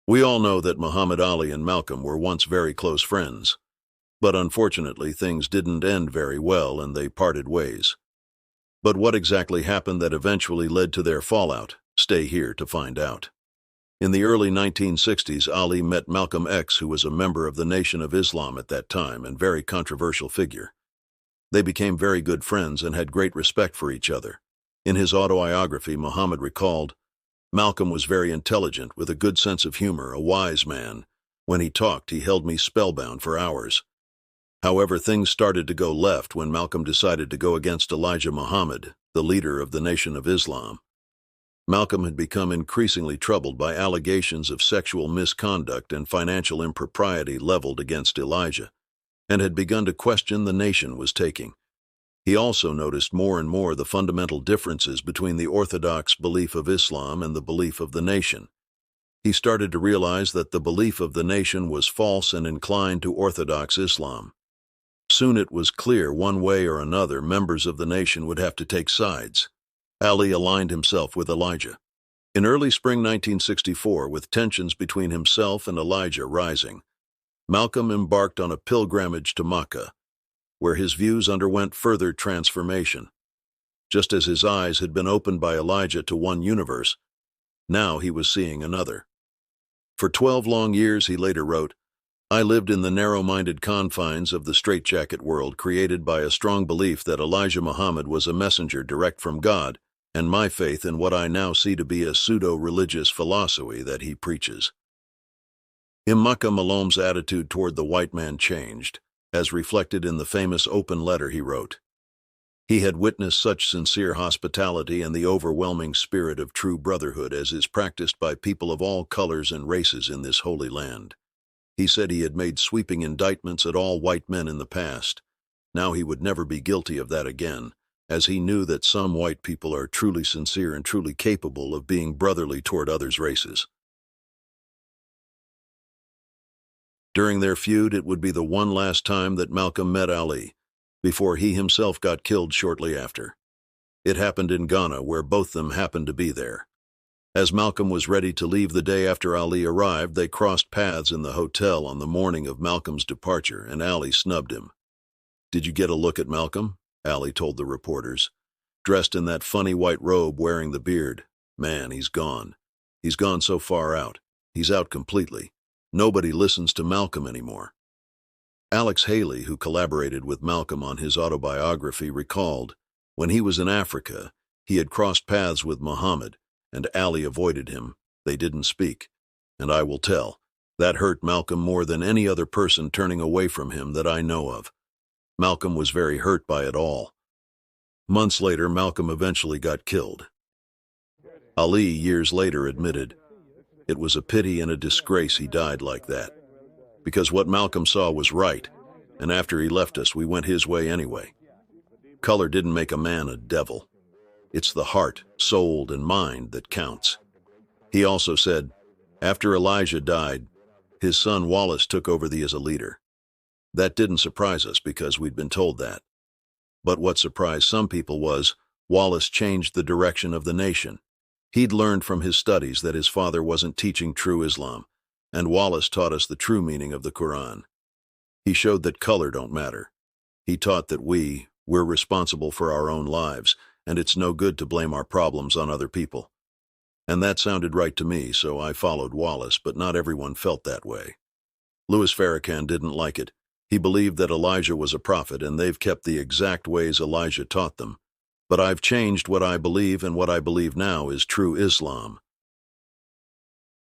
We all know that Muhammad Ali and Malcolm were once very close friends, but unfortunately things didn't end very well and they parted ways. But what exactly happened that eventually led to their fallout? Stay here to find out. In the early 1960s, Ali met Malcolm X, who was a member of the Nation of Islam at that time and very controversial figure. They became very good friends and had great respect for each other. In his autobiography, Muhammad recalled, "Malcolm was very intelligent, with a good sense of humor, a wise man. When he talked, he held me spellbound for hours." However, things started to go left when Malcolm decided to go against Elijah Muhammad, the leader of the Nation of Islam. Malcolm had become increasingly troubled by allegations of sexual misconduct and financial impropriety leveled against Elijah, and had begun to question the nation was taking. He also noticed more and more the fundamental differences between the orthodox belief of Islam and the belief of the nation. He started to realize that the belief of the nation was false and inclined to orthodox Islam. Soon it was clear, one way or another, members of the nation would have to take sides. Ali aligned himself with Elijah. In early spring 1964, with tensions between himself and Elijah rising, Malcolm embarked on a pilgrimage to Mecca, where his views underwent further transformation. Just as his eyes had been opened by Elijah to one universe, now he was seeing another. For 12 long years, he later wrote, "I lived in the narrow-minded confines of the straitjacket world created by a strong belief that Elijah Muhammad was a messenger direct from God, and my faith in what I now see to be a pseudo-religious philosophy that he preaches." In Mecca, Malom's attitude toward the white man changed, as reflected in the famous open letter he wrote. He had witnessed such sincere hospitality and the overwhelming spirit of true brotherhood as is practiced by people of all colors and races in this holy land. He said he had made sweeping indictments at all white men in the past. Now he would never be guilty of that again, as he knew that some white people are truly sincere and truly capable of being brotherly toward others' races. During their feud, it would be the one last time that Malcolm met Ali, before he himself got killed shortly after. It happened in Ghana, where both them happened to be there. As Malcolm was ready to leave the day after Ali arrived, they crossed paths in the hotel on the morning of Malcolm's departure, and Ali snubbed him. "Did you get a look at Malcolm?" Ali told the reporters. "Dressed in that funny white robe, wearing the beard. Man, he's gone. He's gone so far out. He's out completely. Nobody listens to Malcolm anymore." Alex Haley, who collaborated with Malcolm on his autobiography, recalled, when he was in Africa, he had crossed paths with Muhammad, and Ali avoided him. They didn't speak. And I will tell, that hurt Malcolm more than any other person turning away from him that I know of. Malcolm was very hurt by it all. Months later, Malcolm eventually got killed. Ali, years later, admitted, "It was a pity and a disgrace he died like that. Because what Malcolm saw was right, and after he left us, we went his way anyway. Color didn't make a man a devil. It's the heart, soul, and mind that counts." He also said, after Elijah died, his son Wallace took over as a leader. That didn't surprise us because we'd been told that. But what surprised some people was, Wallace changed the direction of the nation. He'd learned from his studies that his father wasn't teaching true Islam, and Wallace taught us the true meaning of the Quran. He showed that color don't matter. He taught that we're responsible for our own lives, and it's no good to blame our problems on other people. And that sounded right to me, so I followed Wallace, but not everyone felt that way. Louis Farrakhan didn't like it. He believed that Elijah was a prophet, and they've kept the exact ways Elijah taught them. But I've changed what I believe, and what I believe now is true Islam.